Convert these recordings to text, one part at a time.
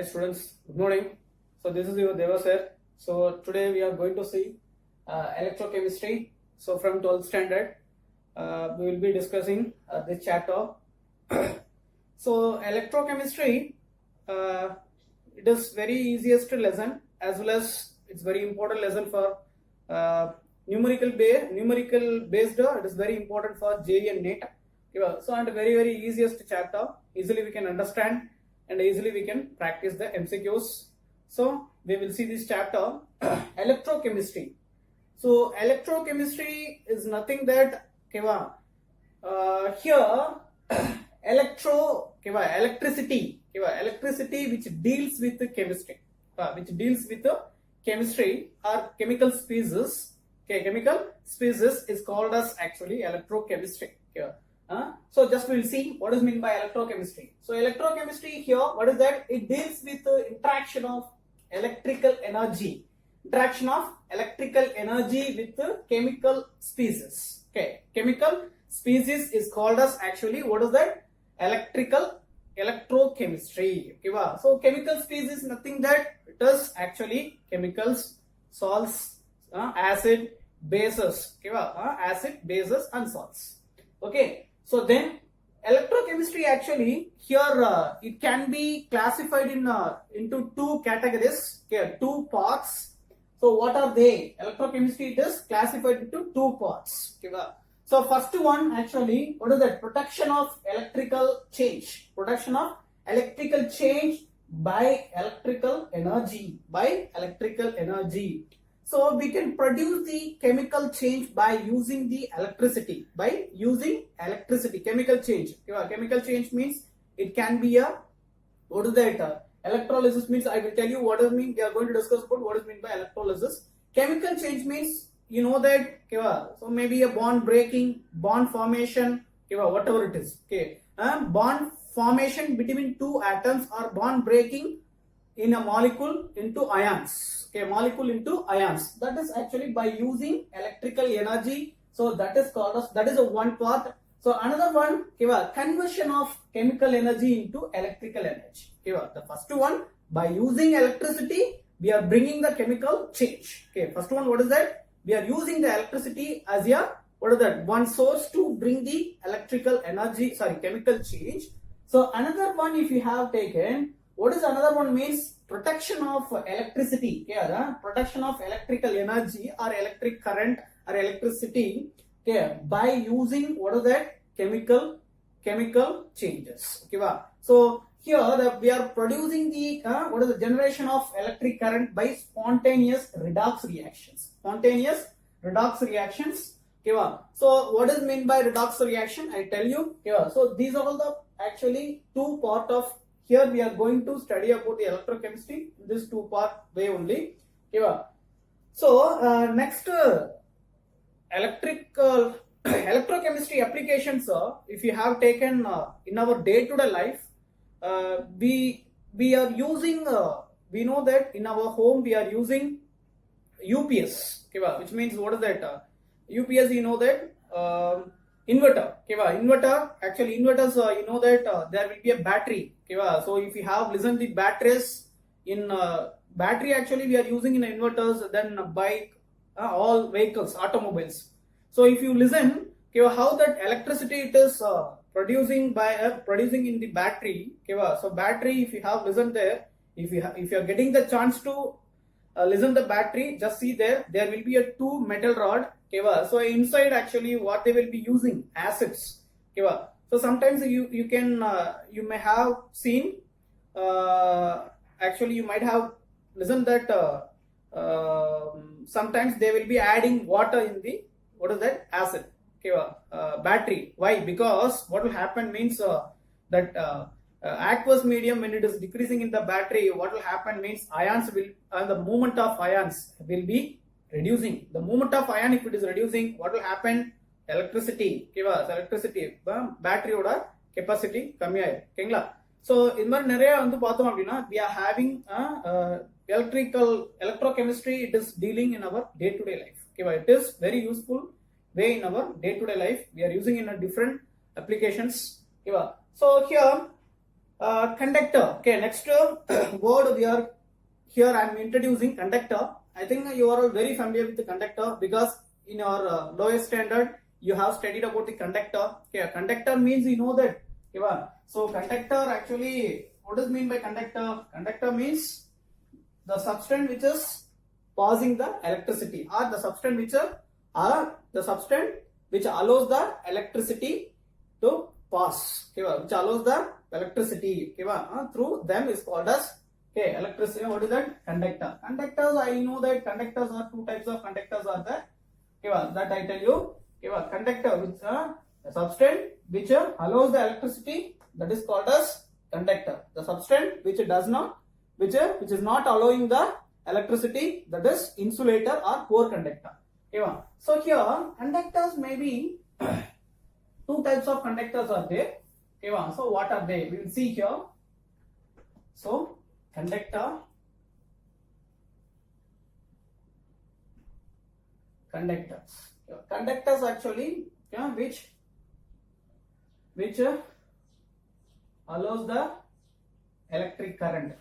students, good morning. So this is your Deva sir. So today we are going to see electrochemistry. So from 12th standard, we will be discussing this chapter. So electrochemistry, it is very easiest lesson as well as it's very important lesson for numerical based. It is very important for JEE and NET. So and very easiest chapter. Easily we can understand and easily we can practice the MCQs. So we will see this chapter electrochemistry. So electrochemistry is nothing that here electricity which deals with the chemistry, or chemical species. Chemical species is called as actually electrochemistry here. So just we'll see what is meant by electrochemistry. So electrochemistry here, what is that? It deals with the interaction of electrical energy. Interaction of electrical energy with the chemical species. Okay, chemical species is called as actually what is that? Electrochemistry. Okay, so chemical species is nothing that it is actually chemicals, salts, acid, bases. Okay, acid, bases and salts. Okay. So then electrochemistry actually here it can be classified into two categories, okay, two parts. So what are they? Electrochemistry it is classified into two parts. Okay. So first one actually, what is that? Production of electrical change. Production of electrical change by electrical energy. So we can produce the chemical change by using the electricity. Chemical change. Chemical change means it can be a, what is that? Electrolysis means I will tell you what does mean. We are going to discuss about what is meant by electrolysis. Chemical change means you know that. So maybe a bond breaking, bond formation, whatever it is. Okay, bond formation between two atoms or bond breaking in a molecule into ions. Okay, molecule into ions. That is actually by using electrical energy. So that is called as, that is a one part. So another one, conversion of chemical energy into electrical energy. The first one, by using electricity, we are bringing the chemical change. Okay, first one, what is that? We are using the electricity as a, what is that? One source to bring the electrical energy, chemical change. So another one, if you have taken, what is another one means? Protection of electricity. Protection of electrical energy or electric current or electricity, by using what is that? Chemical changes. So here we are producing the what is the generation of electric current by spontaneous redox reactions. So what is meant by redox reaction? I tell you. So these are all the actually two part of. Here we are going to study about the electrochemistry in this two part way only. So next electrochemistry applications. If you have taken in our day-to-day life, we are using. We know that in our home we are using UPS. Which means what is that? UPS, you know that. Inverter. Inverter. Actually, inverters. You know that there will be a battery. So if you have listened the batteries in battery, actually we are using in inverters. Then bike, all vehicles, automobiles. So if you listen, how that electricity it is producing in the battery. So battery, if you have listened there, if you are getting the chance to listen the battery, just see there will be a two metal rod. So inside actually what they will be using? Acids. So sometimes you can you may have seen actually you might have listened that sometimes they will be adding water in the, what is that? Acid. Battery. Why? Because what will happen means that aqueous medium, when it is decreasing in the battery, what will happen means ions will the movement of ions will be reducing. The movement of ion, if it is reducing, what will happen? Electricity. Battery oda capacity கம்மி ஆயிடும். ஓகேங்களா? So இந்த மாதிரி நிறைய வந்து பார்த்தோம் அப்படின்னா we are having electrochemistry. It is dealing in our day-to-day life. It is very useful way in our day-to-day life. We are using in a different applications. So here Conductor. Okay, next word we are here. I am introducing conductor. I think you are all very familiar with the conductor because in your lowest standard you have studied about the conductor. Okay, conductor means you know that. Okay, so conductor actually, what does mean by conductor? Conductor means the substance which is passing the electricity, or the substance which allows the electricity to pass. Okay, which allows the electricity through them is called as electricity. What is that? Conductor. Conductors, I know that conductors are two types of conductors are there. That I tell you. Conductor, which a substance which allows the electricity, that is called as conductor. The substance which is not allowing the electricity, that is insulator or poor conductor. So here conductors may be two types of conductors are there. So what are they? We will see here. So conductors actually which allows the electric current.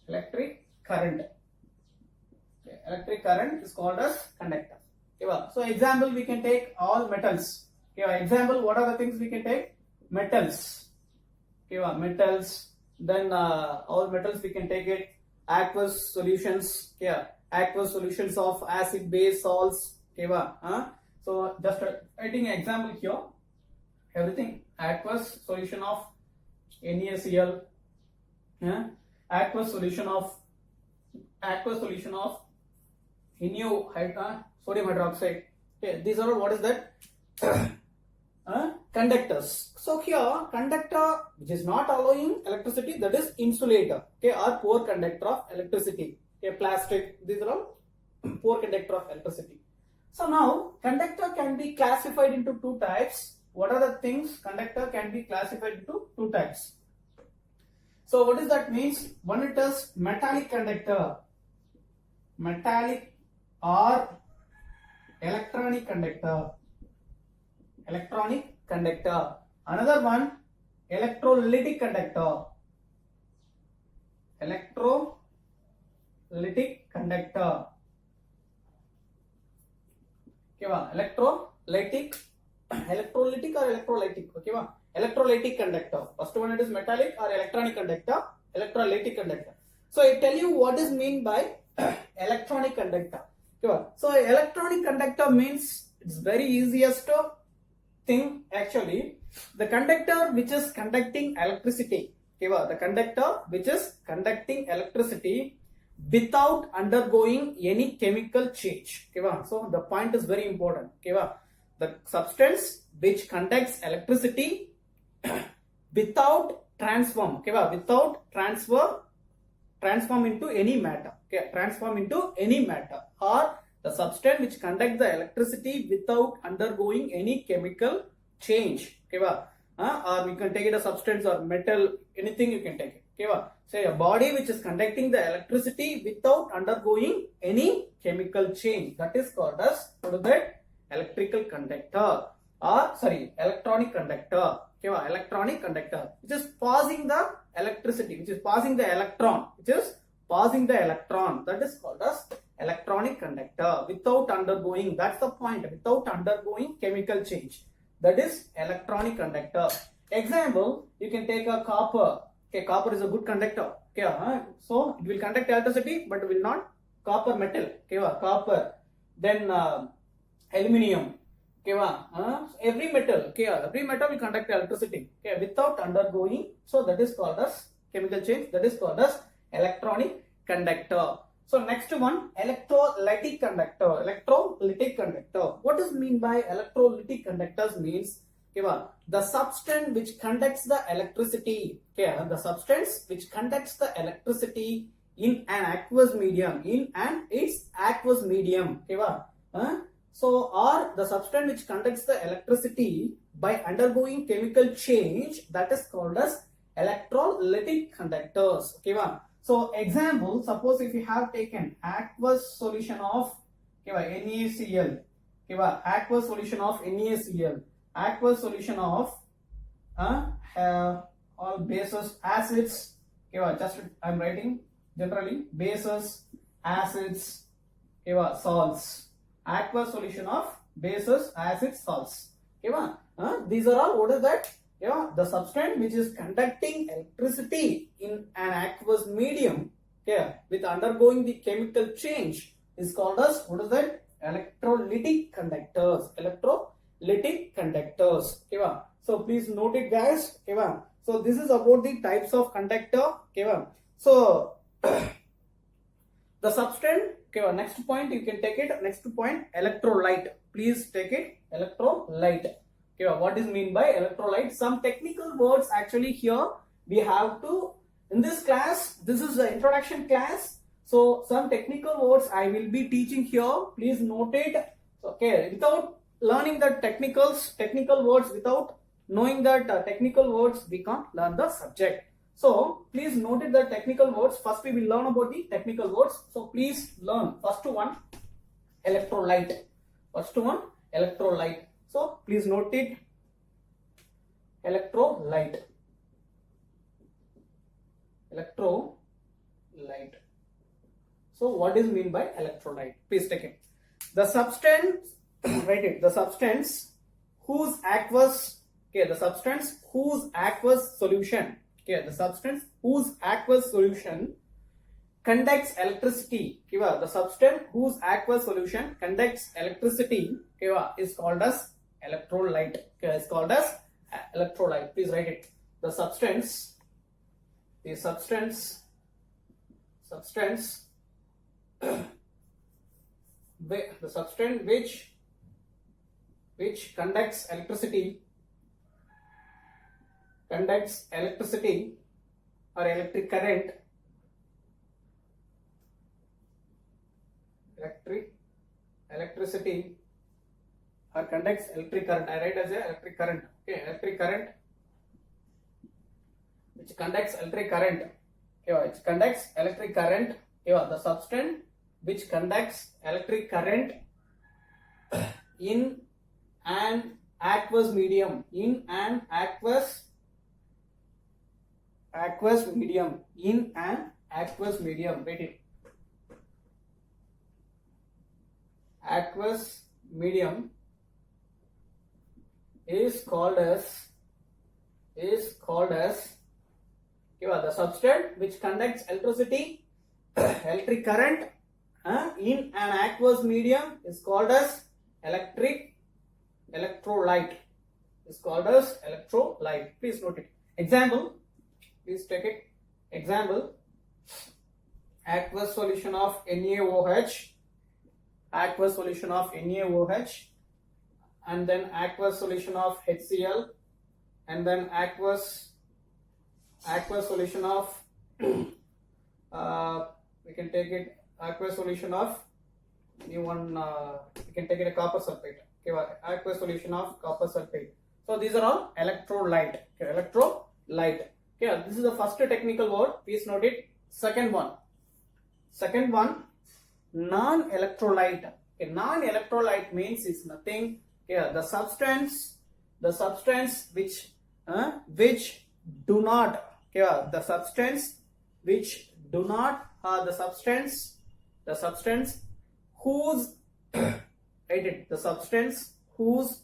Electric current is called as conductor. So example, we can take all metals. Example, what are the things we can take? Metals. Metals. Then all metals we can take it. Aqueous solutions. Aqueous solutions of acid, base, salts. So just writing an example here. Everything. Aqueous solution of NaCl. Aqueous solution of sodium hydroxide. These are all, what is that? Conductors. So here conductor which is not allowing electricity, that is insulator, or poor conductor of electricity. Plastic, these are all poor conductor of electricity. So now conductor can be classified into two types. What are the things? Conductor can be classified into two types. So what does that means? One, it is metallic conductor, metallic or electronic conductor. Another one, electrolytic conductor. Electrolytic or electrolytic. Electrolytic conductor. First one, it is metallic or electronic conductor. Electrolytic conductor. So I tell you what is mean by electronic conductor. So electronic conductor means, it's very easiest thing actually. The conductor which is conducting electricity. The conductor which is conducting electricity without undergoing any chemical change. So the point is very important. The substance which conducts electricity without transform into any matter. Transform into any matter, or the substance which conducts the electricity without undergoing any chemical change. Or we can take it a substance or metal, anything you can take it. Say a body which is conducting the electricity without undergoing any chemical change, that is called as, what is that? Electrical conductor, or electronic conductor. Electronic conductor, which is passing the electricity, which is passing the electron, that is called as electronic conductor without undergoing, that's the point, without undergoing chemical change, that is electronic conductor. Example, you can take a copper. Copper is a good conductor. So it will conduct electricity but will not copper metal. Copper. Then aluminium. Every metal will conduct electricity without undergoing, so that is called as chemical change, that is called as electronic conductor. So next one, electrolytic conductor. What does mean by electrolytic conductors? Means the substance which conducts the electricity, the substance which conducts the electricity in an aqueous medium, so, or the substance which conducts the electricity by undergoing chemical change, that is called as electrolytic conductors. So example, suppose if you have taken aqueous solution of NaCl, aqueous solution of NaCl, aqueous solution of all bases, acids. Okay, just I'm writing generally bases, acids, okay, salts. Aqueous solution of bases, acids, salts. Okay, these are all, what is that? Yeah, the substance which is conducting electricity in an aqueous medium, okay, with undergoing the chemical change is called as, what is that? Electrolytic conductors. Electrolytic conductors. Okay, so please note it, guys. Okay, so this is about the types of conductor. Okay, so the substance. Okay, next point you can take it. Next point, electrolyte. Please take it. Electrolyte. Okay, what is mean by electrolyte? Some technical words actually here we have to, in this class, this is the introduction class. So some technical words I will be teaching here. Please note it. Okay, without learning the technical words, without knowing that technical words, we can't learn the subject. So please note it, the technical words. First we will learn about the technical words. So please learn. First one, electrolyte. First one, electrolyte. So please note it, electrolyte. Electrolyte. So what is mean by electrolyte? Please take it. The substance, write it. The substance whose aqueous, okay, the substance whose aqueous solution, okay, the substance whose aqueous solution conducts electricity, okay, the substance whose aqueous solution conducts electricity, okay, is called as electrolyte. Okay, is called as electrolyte. Please write it. The substance which conducts electricity or electric current, electricity or conducts electric current. I write as a electric current. Okay, electric current which conducts electric current. Okay, which conducts electric current. Okay, the substance which conducts electric current in an aqueous medium. In an aqueous medium. In an aqueous medium. Wait it. Aqueous medium is called as the substance which conducts electricity, electric current in an aqueous medium is called as electrolyte. Is called as electrolyte. Please note it. Example. Please take it. Example. Aqueous solution of NaOH. Aqueous solution of NaOH. And then aqueous solution of HCl, and then aqueous solution of we can take it aqueous solution of we can take it a copper sulfate. Okay, aqueous solution of copper sulfate. So these are all electrolyte. Okay, electrolyte. Okay, this is the first technical word. Please note it. Second one, non-electrolyte. Okay, non-electrolyte means it's nothing. Yeah, the substance which do not, yeah, the substance which do not, the substance whose write it, the substance whose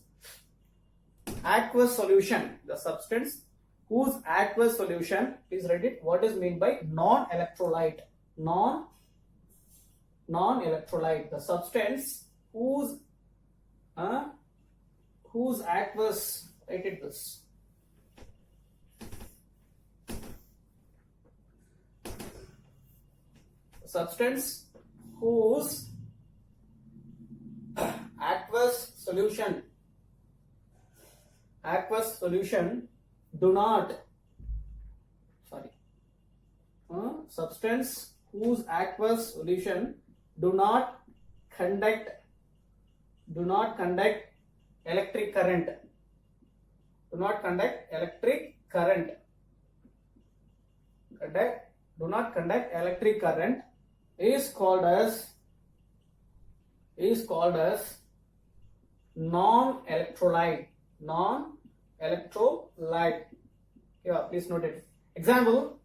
aqueous solution, the substance whose aqueous solution, please write it. What is meant by non-electrolyte? Non-electrolyte, the substance whose aqueous, write it this. Substance whose aqueous solution do not, substance whose aqueous solution do not conduct electric current, do not conduct electric current is called as non-electrolyte. Yeah, please note it. Example,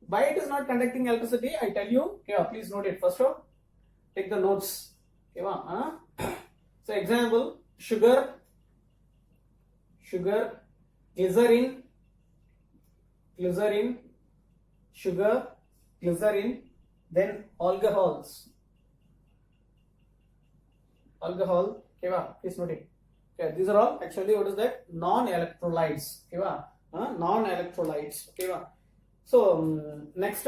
why it is not conducting electricity, I tell you. Yeah, please note it. First off, take the notes. Okay, so example, sugar, glycerin, sugar, glycerin, then alcohols. Alcohol, okay, please note it. Okay, these are all actually what is that? Non-electrolytes. Okay, non-electrolytes. Okay, so next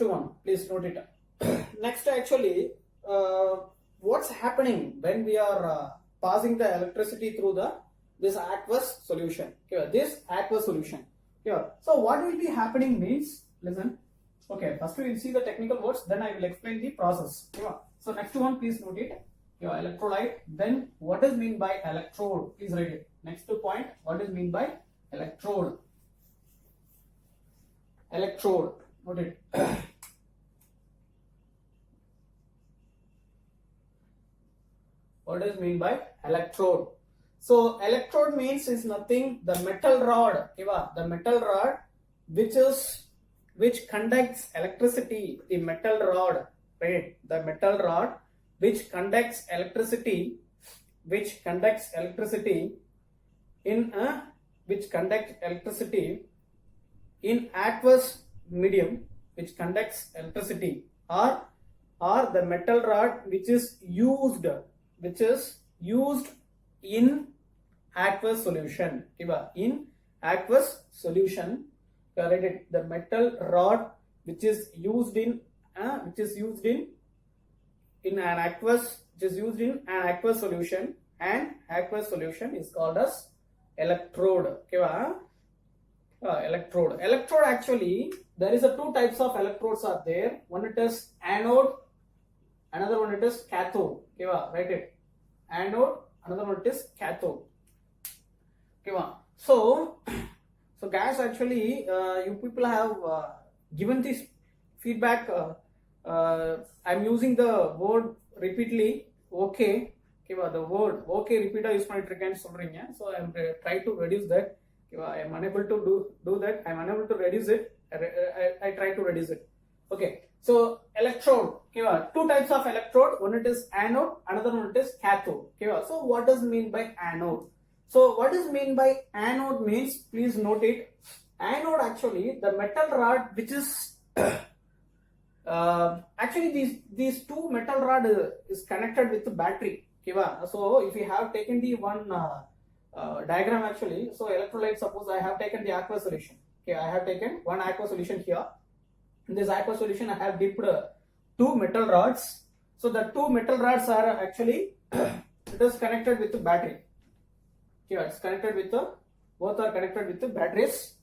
one, please note it. Next, actually, what's happening when we are passing the electricity through this aqueous solution? Okay, this aqueous solution. Okay, so what will be happening means, listen. Okay, first we will see the technical words, then I will explain the process. Okay, so next one, please note it. Your electrolyte. Then what is mean by electrode? Please write it. Next point, what is mean by electrode? Electrode. Note it. What is mean by electrode? So electrode means is nothing, the metal rod. Okay, the metal rod which conducts electricity. The metal rod, right? The metal rod which conducts electricity, in aqueous medium, which conducts electricity, or the metal rod which is used in aqueous solution. In aqueous solution, the metal rod which is used in an aqueous solution, and aqueous solution is called as electrode. Electrode. Actually, there is two types of electrodes are there. One it is anode, another one it is cathode. Write it. Anode, another one it is cathode. So guys, actually, you people have given this feedback. I'm using the word repeatedly. Okay, the word okay repeater use பண்ணிட்டு so I'm try to reduce that. I am unable to do that. I am unable to reduce it. I try to reduce it. Okay, so electrode. Two types of electrode. One it is anode, another one it is cathode. So what does mean by anode? So what is mean by anode means, please note it. Anode, actually the metal rod which is actually these two metal rod is connected with the battery. So if you have taken the one diagram, actually, so electrolyte, suppose I have taken the aqueous solution. I have taken one aqueous solution here. In this aqueous solution I have dipped two metal rods. So the two metal rods are actually it is connected with the battery. It's connected with both are connected with the batteries.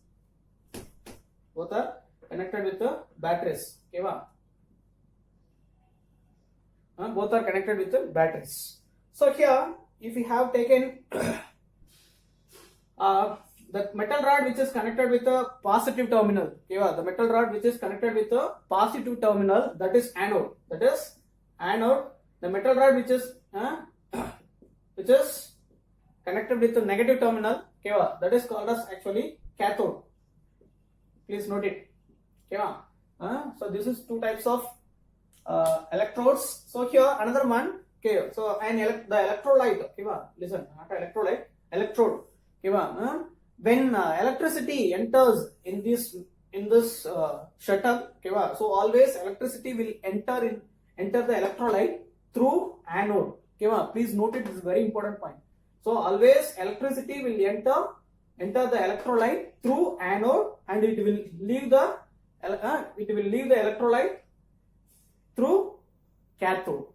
Both are connected with the batteries. Both are connected with the batteries. So here, if you have taken the metal rod which is connected with a positive terminal, the metal rod which is connected with a positive terminal, that is anode. That is anode. The metal rod which is connected with the negative terminal, that is called as actually cathode. Please note it. So this is two types of electrodes. So here another one. So the electrolyte. Listen, not electrolyte, electrode. When electricity enters in this shuttle, so always electricity will enter the electrolyte through anode. Please note it. This is a very important point. So always electricity will enter the electrolyte through anode, and it will leave the electrolyte through cathode.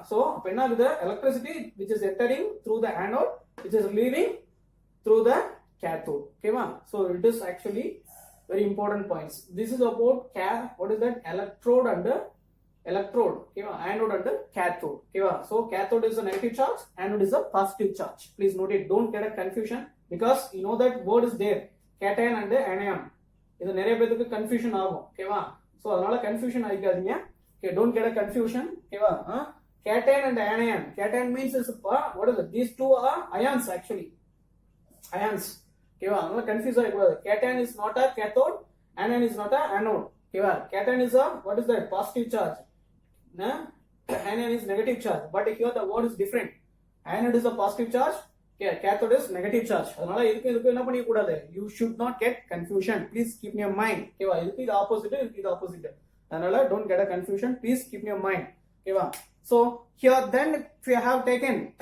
So when the electricity which is entering through the anode, which is leaving through the cathode. So it is actually very important points. This is about what is that? Electrode and anode and cathode. So cathode is a negative charge, anode is a positive charge. Please note it. Don't get a confusion, because you know that word is there, cation and anion. This is நிறைய பேருக்கு confusion ஆகும். So அதனால confusion ஆயிக்காதீங்க. Don't get a confusion. cation and anion. Cation means is what is it? These two are ions actually. Ions. Okay, confuse cation is not a cathode, anion is not a anode. Okay, cation is a what is that? Positive charge. Anion is negative charge. But here the word is different. Anode is a positive charge. Okay, cathode is negative charge. You should not get confusion. Please keep in your mind. Okay, this is the opposite. This is the opposite. Don't get a confusion. Please keep in your mind. Okay, so here then if we have taken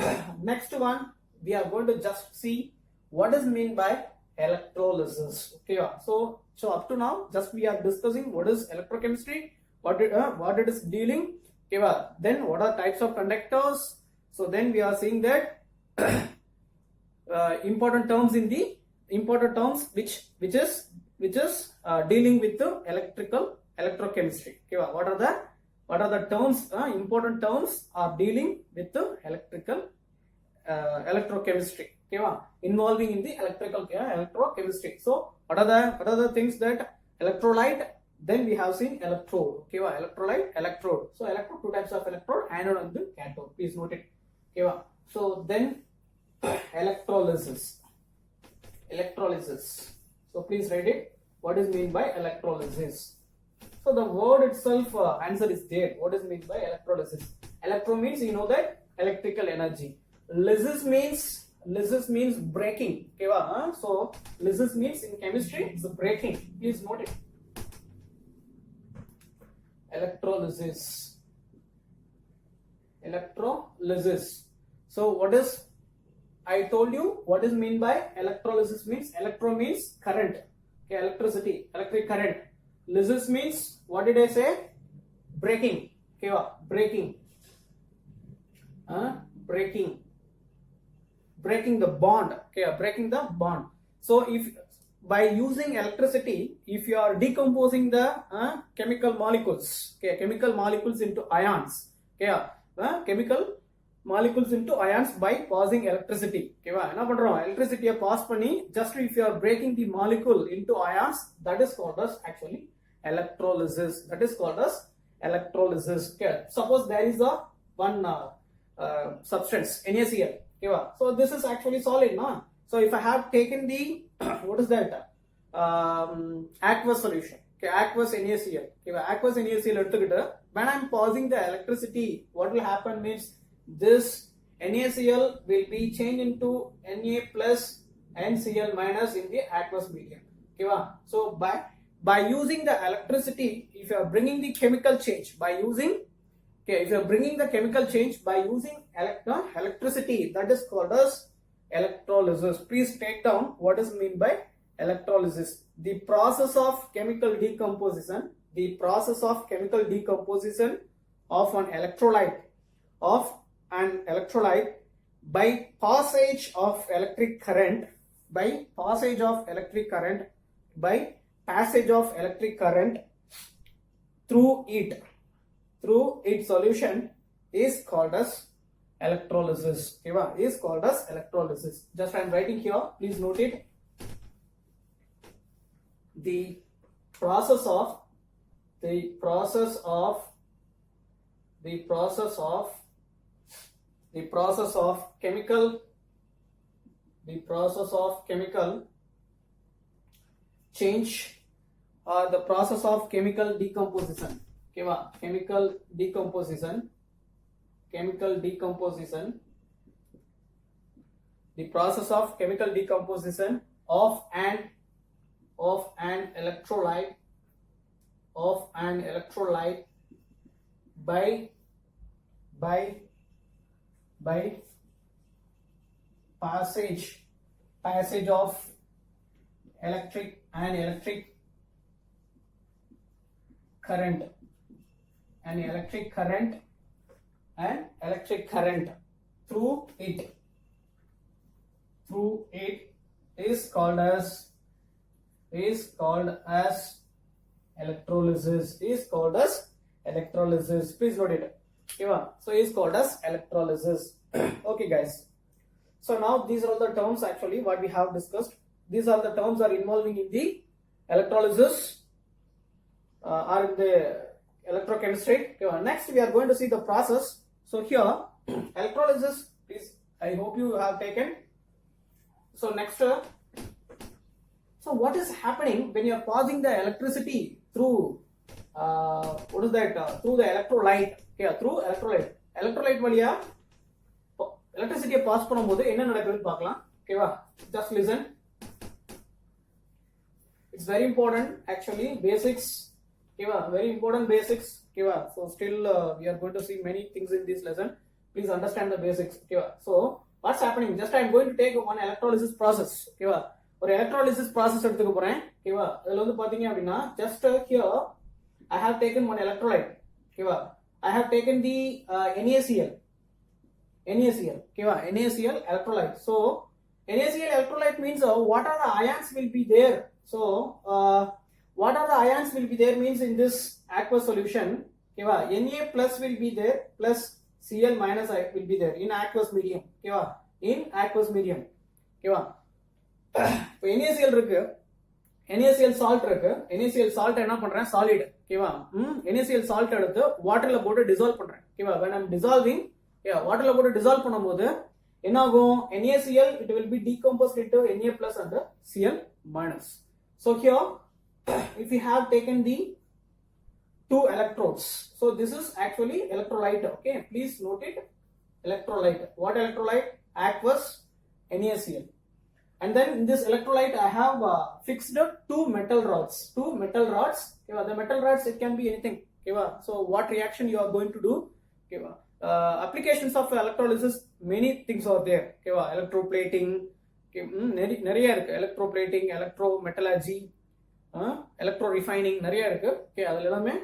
next one, we are going to just see what is mean by electrolysis. Okay, so up to now just we are discussing what is electrochemistry, what it is dealing. Okay, then what are types of conductors. So then we are seeing that important terms which is dealing with the electrochemistry. Okay, what are the terms? Important terms are dealing with the electrochemistry. Okay, involving in the electrochemistry. So what are the things that electrolyte? Then we have seen electrode. Okay, electrolyte, electrode. So electrode, two types of electrode, anode and the cathode. Please note it. Okay, so then electrolysis. So please write it. What is mean by electrolysis? So the word itself answer is there. What is mean by electrolysis? Electro means you know that electrical energy. Lysis means breaking. Okay, so lysis means in chemistry it's breaking. Please note it. Electrolysis. So what is, I told you what is mean by electrolysis means electro means current. Okay, electricity, electric current. Lysis means what did I say? Breaking. Okay, breaking the bond. Okay, breaking the bond. So if by using electricity, if you are decomposing the chemical molecules, okay, chemical molecules into ions, okay, chemical molecules into ions by passing electricity. Okay, electricity pass panni, just if you are breaking the molecule into ions, that is called as actually electrolysis. Okay, suppose there is a one substance NaCl. Okay, so this is actually solid, no? So if I have taken the what is that? Aqueous solution. Okay, aqueous NaCl. Okay, aqueous NaCl. When I am passing the electricity, what will happen means this NaCl will be changed into Na plus NCl minus in the aqueous medium. Okay, so by using the electricity, if you are bringing the chemical change by using, okay, if you are bringing the chemical change by using electricity, that is called as electrolysis. Please take down what is mean by electrolysis. The process of chemical decomposition of an electrolyte by passage of electric current through its solution is called as electrolysis. Okay, is called as electrolysis. Just I am writing here. Please note it. The process of chemical change or the process of chemical decomposition. Okay, chemical decomposition. The process of chemical decomposition of an electrolyte by passage of electric current through it is called as electrolysis. Please note it. Okay, so is called as electrolysis. Okay, guys. So now these are all the terms actually what we have discussed. These are the terms are involving in the electrolysis or in the electrochemistry. Okay, next we are going to see the process. So here electrolysis, please, I hope you have taken. So next, so what is happening when you are passing the electricity through what is that, through the electrolyte? Okay, through electrolyte வழியா electricity pass பண்ணும்போது என்ன நடக்குதுன்னு பார்க்கலாம். ஓகேவா, just listen. It's very important actually, basics. Okay, very important basics. Okay, so still we are going to see many things in this lesson. Please understand the basics. Okay, so what's happening? Just I am going to take one electrolysis process. Okay, ஒரு electrolysis process எடுத்துக்க போறேன். Okay, அதுல வந்து பாத்தீங்க அப்படின்னா just here I have taken one electrolyte. Okay, I have taken the NaCl. Okay, NaCl electrolyte. So NaCl electrolyte means what are the ions will be there? So what are the ions will be there means in this aqueous solution, okay, Na plus will be there plus Cl minus will be there in aqueous medium. Okay, in aqueous medium. Okay, இப்போ NaCl இருக்கு, NaCl salt இருக்கு. NaCl salt என்ன பண்றேன், solid. ஓகேவா, NaCl salt எடுத்து வாட்டர்ல போட்டு dissolve பண்றேன். ஓகேவா, when I'm dissolving, வாட்டர்ல போட்டு டிசால்வ் பண்ணும்போது என்ன ஆகும், NaCl it will be decomposed into Na plus and Cl minus. So here if we have taken the two electrodes, so this is actually electrolyte. Okay, please note it, electrolyte. What electrolyte? Aqueous NaCl. And then in this electrolyte I have fixed two metal rods. Okay, the metal rods, it can be anything. Okay, so what reaction you are going to do? Okay, applications of electrolysis, many things are there. Okay, electroplating, okay, நிறைய இருக்கு. electroplating, electrometallurgy, electro refining, நிறைய இருக்கு. Okay, அதுல எல்லாமே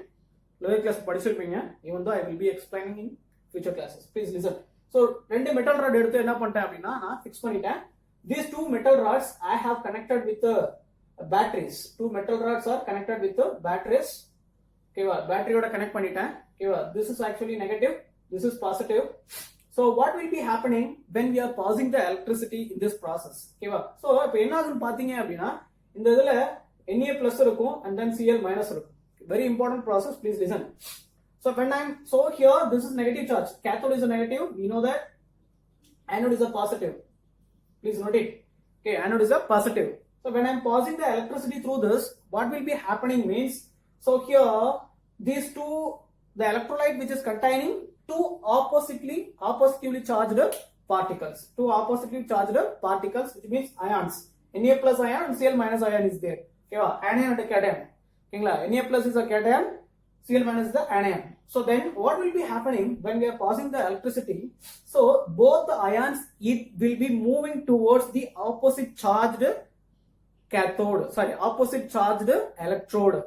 lower class படிச்சிருப்பீங்க. Even though I will be explaining in future classes, please listen. So ரெண்டு metal rod எடுத்து என்ன பண்ணிட்டேன் அப்படின்னா நான் fix பண்ணிட்டேன். These two metal rods I have connected with batteries. Two metal rods are connected with batteries. Okay, battery oda connect பண்ணிட்டேன். Okay, this is actually negative, this is positive. So what will be happening when we are passing the electricity in this process? Okay, so இப்போ என்ன ஆகும்னு பாத்தீங்க அப்படின்னா இந்த இதுல Na plus இருக்கும் and then Cl minus இருக்கும். Very important process, please listen. So when so here this is negative charge, cathode is a negative, we know that. Anode is a positive, please note it. Okay, anode is a positive. So when I am passing the electricity through this, what will be happening means, so here these two, the electrolyte which is containing two oppositively charged particles, which means ions. Na plus ion and Cl minus ion is there. Okay, anion and cation. Okay, Na plus is a cation, Cl minus is the anion. So then what will be happening when we are passing the electricity? So both the ions, it will be moving towards the opposite charged electrode.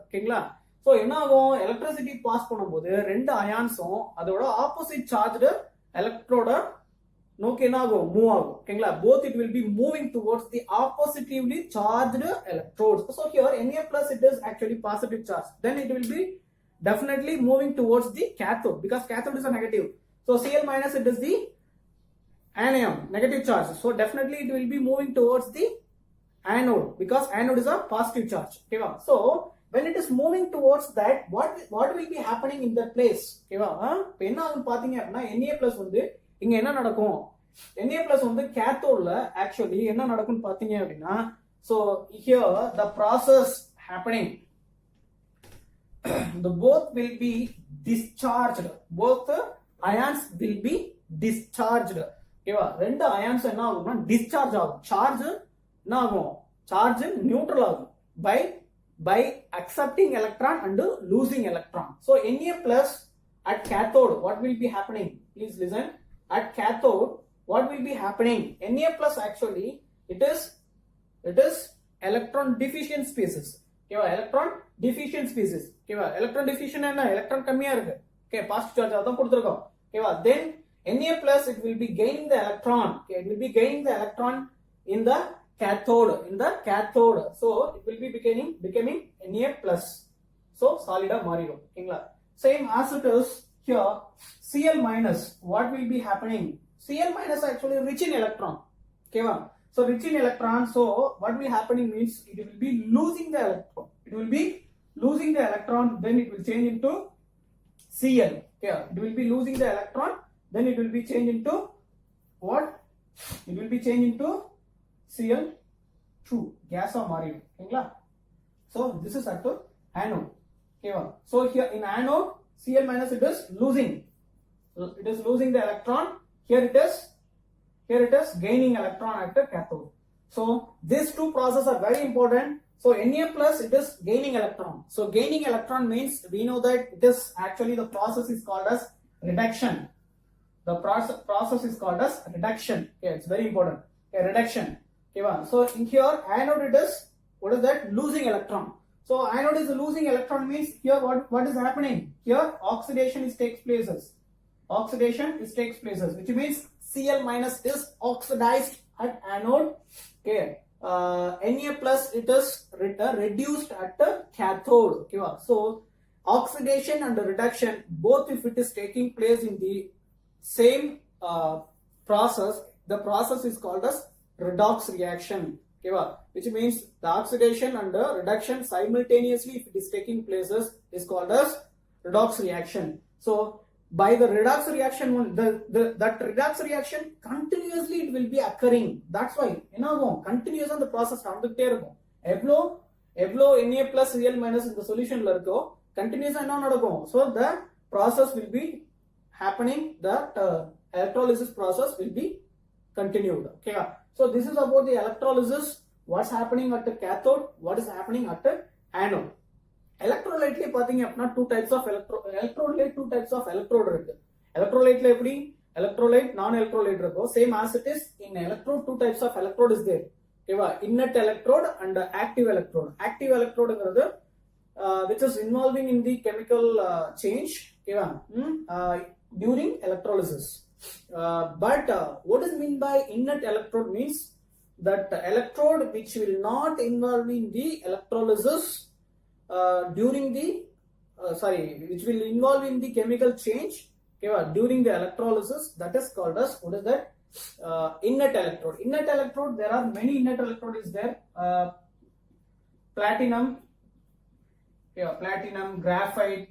ஓகேங்களா, so என்ன ஆகும், electricity pass பண்ணும்போது ரெண்டு அயான்ஸும் அதோட opposite charged எலக்ட்ரோட நோக்கி என்ன ஆகும், move ஆகும். ஓகேங்களா, both it will be moving towards the oppositively charged electrodes. So here Na plus it is actually positive charge, then it will be definitely moving towards the cathode because cathode is a negative. So Cl minus it is the anion, negative charge, so definitely it will be moving towards the anode because anode is a positive charge. Okay, so when it is moving towards that, what will be happening in that place? Okay, இப்போ என்ன ஆகும் பாத்தீங்க அப்படின்னா Na plus வந்து இங்க என்ன நடக்கும், Na plus வந்து கேத்தோட்ல actually என்ன நடக்கும்னு பாத்தீங்க அப்படின்னா, so here the process happening, the both will be discharged, both ions will be discharged. ஓகேவா, ரெண்டு ions என்ன ஆகும்னா discharge ஆகும், சார்ஜ் என்ன ஆகும், சார்ஜ் நியூட்ரல் ஆகும் by accepting electron and losing electron. So Na plus at cathode, what will be happening, please listen. At cathode what will be happening, Na plus actually it is electron deficient species. Okay, electron deficient species. Okay, electron deficient என்ன, electron கம்மியா இருக்கு. Okay, positive charge அதான் கொடுத்திருக்கோம். Okay, then Na plus it will be gaining the electron. Okay, it will be gaining the electron in the cathode, so it will be becoming Na plus, so solid ah மாறிடும். ஓகேங்களா, same as it is here Cl minus, what will be happening, Cl minus actually rich in electron. Okay, so rich in electron, so what will happening means it will be losing the electron, then it will change into Cl. Okay, it will be losing the electron, then it will be changed into what? It will be changed into Cl2 gas or marine. Okay? So this is at the anode. Okay, so here in anode, Cl minus it is losing. It is losing the electron. Here it is gaining electron at the cathode. So these two processes are very important. So Na plus it is gaining electron. So gaining electron means we know that it is actually the process is called as reduction. The process is called as reduction. Okay, it's very important. Okay, reduction. Okay, so in here anode it is, what is that? Losing electron. So anode is losing electron means here what is happening? Here oxidation takes places. Oxidation takes places, which means Cl minus is oxidized at anode. Okay, Na plus it is reduced at the cathode. Okay, so oxidation and reduction, both if it is taking place in the same process, the process is called as redox reaction. Okay, which means the oxidation and the reduction simultaneously, if it is taking places, is called as redox reaction. So by the redox reaction, that redox reaction continuously it will be occurring. That's why continuous on the process evlo Na plus Cl minus in the solution continuous so the process will be happening, the electrolysis process will be continued. Okay, so this is about the electrolysis, what's happening at the cathode, what is happening at the anode. Electrolyte le pathina apna two types of electrode irukku. Electrolyte la eppadi electrolyte non electrolyte irukku, same as it is in electrode, two types of electrode is there. Okay, inert electrode and active electrode. Active electrode engiradhu which is involving in the chemical change, okay, during electrolysis. But what is mean by inert electrode means that electrode which will not involve in the electrolysis during the which will involve in the chemical change, okay, during the electrolysis, that is called as, what is that? Inert electrode. Inert electrode, there are many inert electrode is there. Platinum, yeah, platinum, graphite.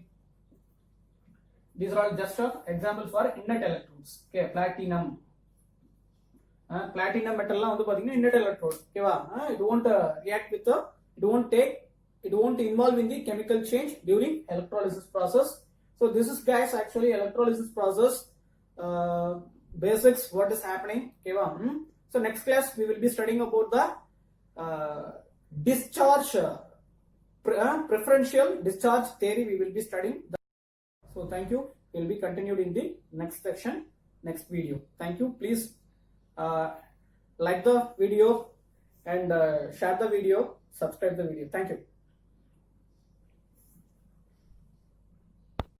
These are all just examples for inert electrodes. Okay, platinum. Platinum metal la inert electrode. Okay, it won't react with it won't involve in the chemical change during electrolysis process. So this is, guys, actually electrolysis process basics, what is happening. Okay, so next class we will be studying about the discharge preferential discharge theory. We will be studying. So thank you. Will be continued in the next section, next video. Thank you. Please like the video and share the video, subscribe the video. Thank you.